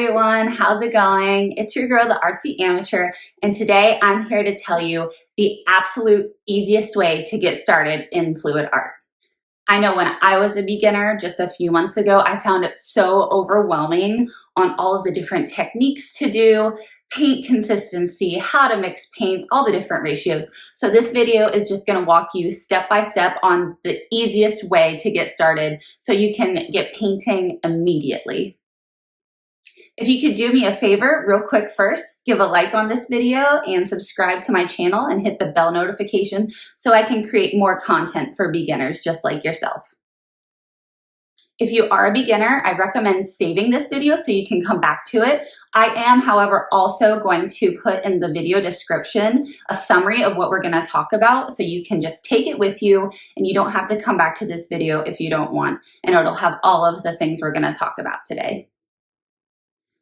everyone, how's it going? It's your girl, the Artsy Amateur, and today I'm here to tell you the absolute easiest way to get started in fluid art. I know when I was a beginner just a few months ago, I found it so overwhelming on all of the different techniques to do, paint consistency, how to mix paints, all the different ratios. So this video is just gonna walk you step by step on the easiest way to get started so you can get painting immediately. If you could do me a favor real quick first, give a like on this video and subscribe to my channel and hit the bell notification so I can create more content for beginners just like yourself. If you are a beginner, I recommend saving this video so you can come back to it. I am, however, also going to put in the video description a summary of what we're going to talk about so you can just take it with you and you don't have to come back to this video if you don't want, and it'll have all of the things we're going to talk about today.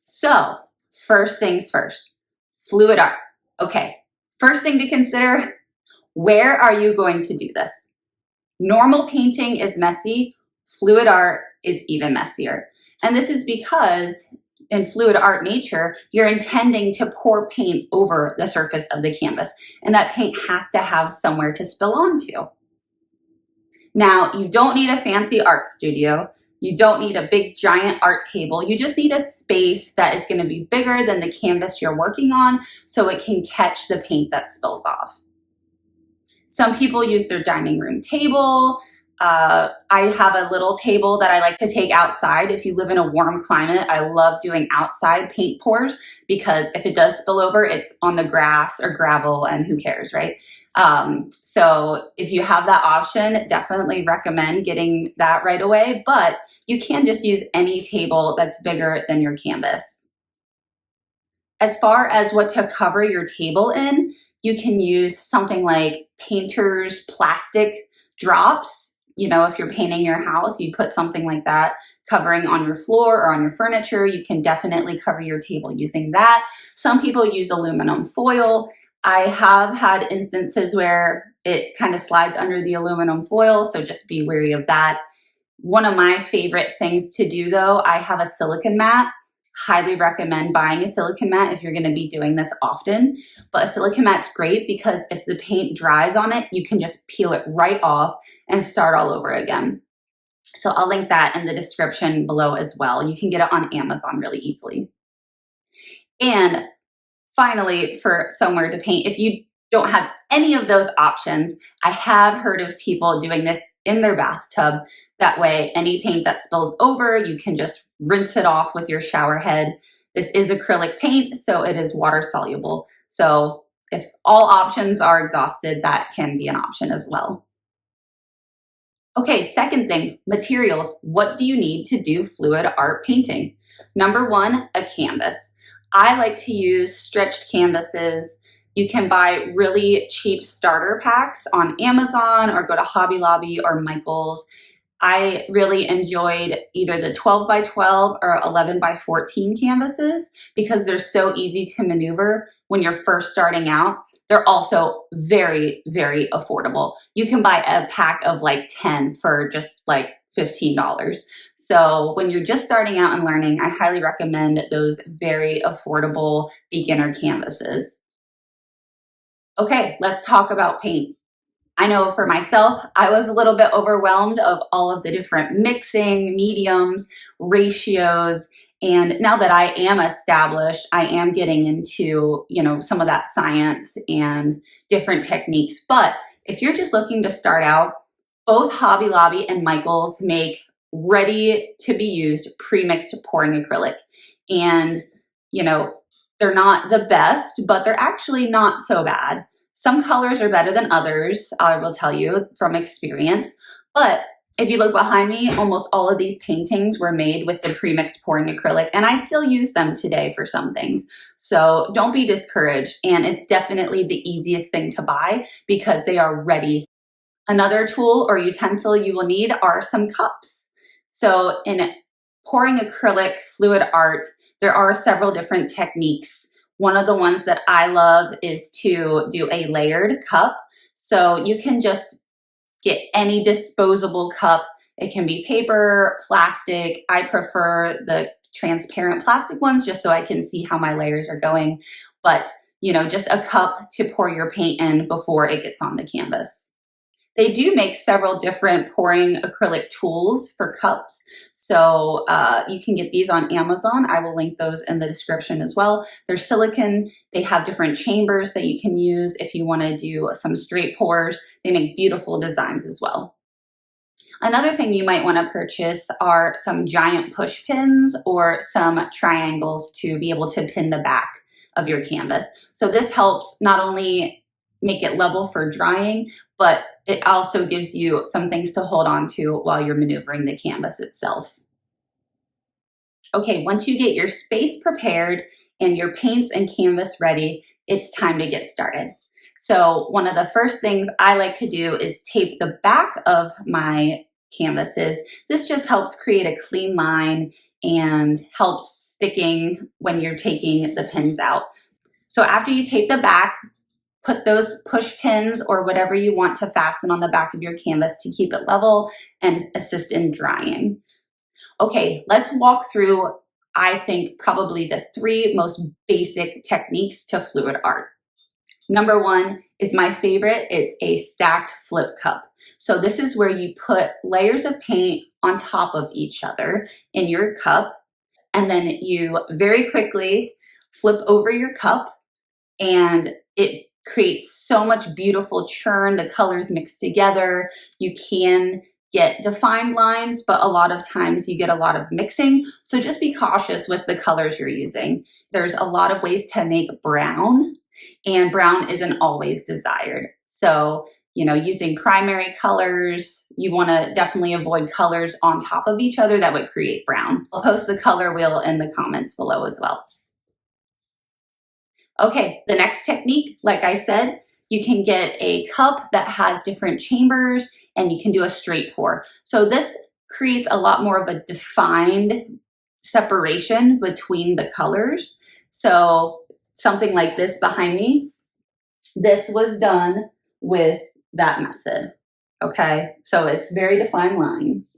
So, first things first, fluid art. Okay, first thing to consider, where are you going to do this? Normal painting is messy, fluid art is even messier. And this is because in fluid art nature, you're intending to pour paint over the surface of the canvas, and that paint has to have somewhere to spill onto. Now, you don't need a fancy art studio. You don't need a big giant art table. You just need a space that is going to be bigger than the canvas you're working on so it can catch the paint that spills off. Some people use their dining room table. I have a little table that I like to take outside. If you live in a warm climate, I love doing outside paint pours because if it does spill over, it's on the grass or gravel and who cares, right? So if you have that option, definitely recommend getting that right away, but you can just use any table that's bigger than your canvas. As far as what to cover your table in, you can use something like painter's plastic drops. You know, if you're painting your house, you put something like that covering on your floor or on your furniture. You can definitely cover your table using that. Some people use aluminum foil. I have had instances where it kind of slides under the aluminum foil, so just be wary of that. One of my favorite things to do though, I have a silicone mat. Highly recommend buying a silicone mat if you're going to be doing this often. But a silicone mat's great because if the paint dries on it, you can just peel it right off and start all over again. So I'll link that in the description below as well. You can get it on Amazon really easily. And finally, for somewhere to paint, if you don't have any of those options, I have heard of people doing this in their bathtub. That way, any paint that spills over, you can just rinse it off with your shower head. This is acrylic paint, so it is water soluble. So if all options are exhausted, that can be an option as well. Okay, second thing, materials. What do you need to do fluid art painting? Number one, a canvas. I like to use stretched canvases. You can buy really cheap starter packs on Amazon or go to Hobby Lobby or Michael's. I really enjoyed either the 12 by 12 or 11 by 14 canvases because they're so easy to maneuver when you're first starting out. They're also very, very affordable. You can buy a pack of like 10 for just like $15. So when you're just starting out and learning, I highly recommend those very affordable beginner canvases. Okay, let's talk about paint. I know for myself, I was a little bit overwhelmed of all of the different mixing, mediums, ratios, and now that I am established, I am getting into, some of that science and different techniques. But if you're just looking to start out, both Hobby Lobby and Michael's make ready to be used pre-mixed pouring acrylic. And, they're not the best, but they're actually not so bad. Some colors are better than others, I will tell you from experience. But if you look behind me, almost all of these paintings were made with the pre-mixed pouring acrylic, and I still use them today for some things. So don't be discouraged. And it's definitely the easiest thing to buy because they are ready. Another tool or utensil you will need are some cups. So in pouring acrylic fluid art, there are several different techniques. One of the ones that I love is to do a layered cup. So you can just get any disposable cup. It can be paper, plastic. I prefer the transparent plastic ones just so I can see how my layers are going. But, you know, just a cup to pour your paint in before it gets on the canvas. They do make several different pouring acrylic tools for cups. So you can get these on Amazon. I will link those in the description as well. They're silicone. They have different chambers that you can use if you want to do some straight pours. They make beautiful designs as well. Another thing you might want to purchase are some giant push pins or some triangles to be able to pin the back of your canvas. So this helps not only make it level for drying, but it also gives you some things to hold on to while you're maneuvering the canvas itself. Okay, once you get your space prepared and your paints and canvas ready, it's time to get started. So one of the first things I like to do is tape the back of my canvases. This just helps create a clean line and helps sticking when you're taking the pins out. So after you tape the back, put those push pins or whatever you want to fasten on the back of your canvas to keep it level and assist in drying. Okay, let's walk through, I think, probably the 3 most basic techniques to fluid art. Number 1 is my favorite. It's a stacked flip cup. So this is where you put layers of paint on top of each other in your cup, and then you very quickly flip over your cup, and it creates so much beautiful churn. The colors mix together. You can get defined lines, but a lot of times you get a lot of mixing. So just be cautious with the colors you're using. There's a lot of ways to make brown, and brown isn't always desired. So, you know, using primary colors, you want to definitely avoid colors on top of each other that would create brown. I'll post the color wheel in the comments below as well. Okay, the next technique, like I said, you can get a cup that has different chambers and you can do a straight pour. So this creates a lot more of a defined separation between the colors. So something like this behind me, this was done with that method, okay? So it's very defined lines,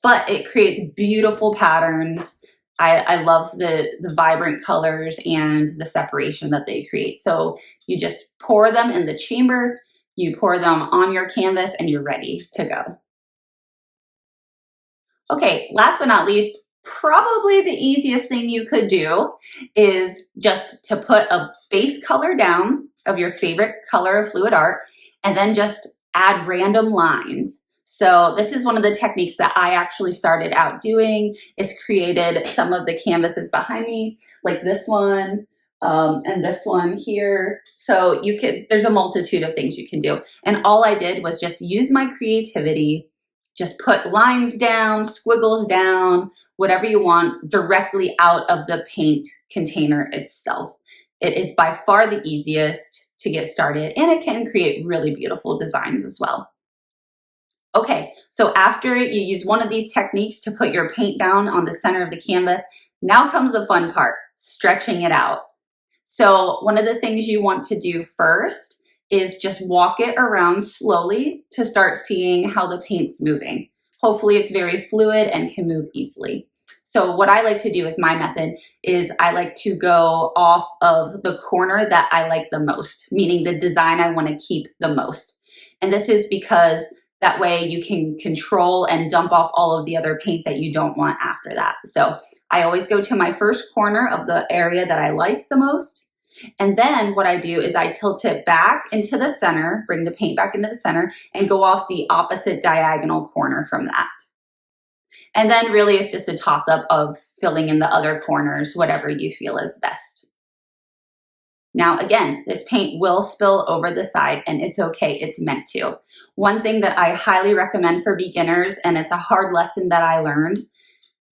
but it creates beautiful patterns. I love the vibrant colors and the separation that they create. So you just pour them in the chamber, you pour them on your canvas, and you're ready to go. Okay, last but not least, probably the easiest thing you could do is just to put a base color down of your favorite color of fluid art, and then just add random lines. So this is one of the techniques that I actually started out doing. It's created some of the canvases behind me, like this one and this one here. So there's a multitude of things you can do. And all I did was just use my creativity, just put lines down, squiggles down, whatever you want directly out of the paint container itself. It is by far the easiest to get started, and it can create really beautiful designs as well. Okay, so after you use one of these techniques to put your paint down on the center of the canvas, now comes the fun part, stretching it out. So one of the things you want to do first is just walk it around slowly to start seeing how the paint's moving. Hopefully it's very fluid and can move easily. So what I like to do is my method is I like to go off of the corner that I like the most, meaning the design I want to keep the most. And this is because that way you can control and dump off all of the other paint that you don't want after that. So I always go to my first corner of the area that I like the most. And then what I do is I tilt it back into the center, bring the paint back into the center, and go off the opposite diagonal corner from that. And then really it's just a toss-up of filling in the other corners, whatever you feel is best. Now again, this paint will spill over the side, and it's okay, it's meant to. One thing that I highly recommend for beginners, and it's a hard lesson that I learned,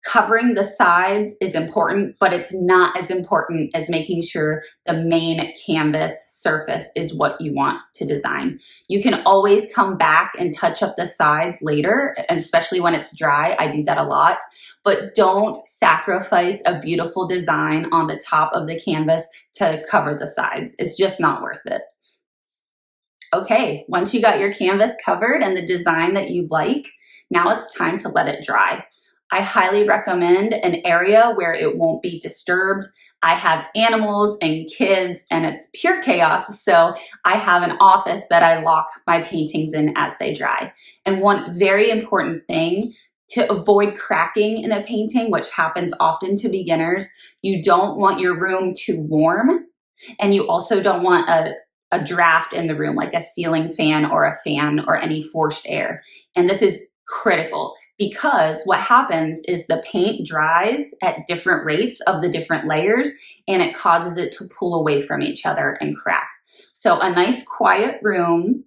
covering the sides is important, but it's not as important as making sure the main canvas surface is what you want to design. You can always come back and touch up the sides later, especially when it's dry. I do that a lot, but don't sacrifice a beautiful design on the top of the canvas to cover the sides. It's just not worth it. Okay, once you got your canvas covered and the design that you like, now it's time to let it dry. I highly recommend an area where it won't be disturbed. I have animals and kids and it's pure chaos, so I have an office that I lock my paintings in as they dry. And one very important thing to avoid cracking in a painting, which happens often to beginners, you don't want your room too warm, and you also don't want a draft in the room, like a ceiling fan or a fan or any forced air. And this is critical because what happens is the paint dries at different rates of the different layers, and it causes it to pull away from each other and crack. So a nice quiet room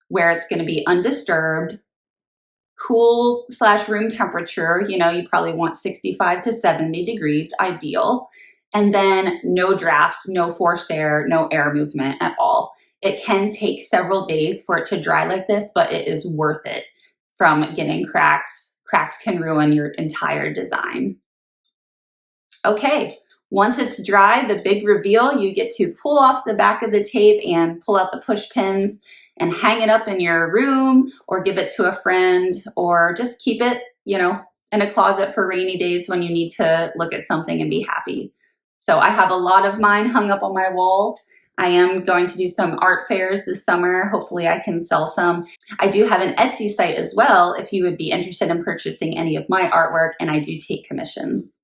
where it's going to be undisturbed, cool / room temperature, you probably want 65 to 70 degrees, ideal. And then no drafts, no forced air, no air movement at all. It can take several days for it to dry like this, but it is worth it from getting cracks. Cracks can ruin your entire design. Okay, once it's dry, the big reveal, you get to pull off the back of the tape and pull out the push pins and hang it up in your room or give it to a friend or just keep it, in a closet for rainy days when you need to look at something and be happy. So I have a lot of mine hung up on my wall. I am going to do some art fairs this summer. Hopefully I can sell some. I do have an Etsy site as well if you would be interested in purchasing any of my artwork, and I do take commissions.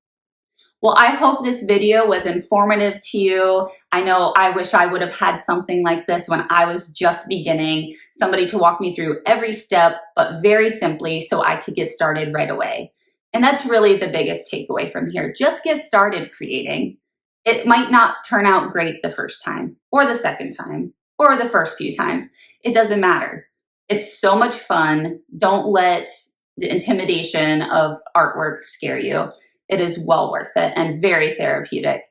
Well, I hope this video was informative to you. I know I wish I would have had something like this when I was just beginning, somebody to walk me through every step, but very simply so I could get started right away. And that's really the biggest takeaway from here. Just get started creating. It might not turn out great the first time or the second time or the first few times. It doesn't matter. It's so much fun. Don't let the intimidation of artwork scare you. It is well worth it and very therapeutic.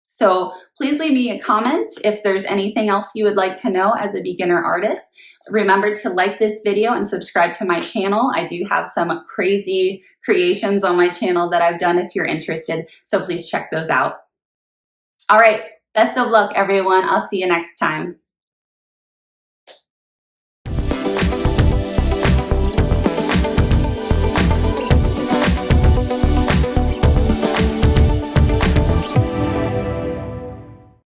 So please leave me a comment if there's anything else you would like to know as a beginner artist. Remember to like this video and subscribe to my channel. I do have some crazy creations on my channel that I've done if you're interested, so please check those out. All right, best of luck, everyone. I'll see you next time.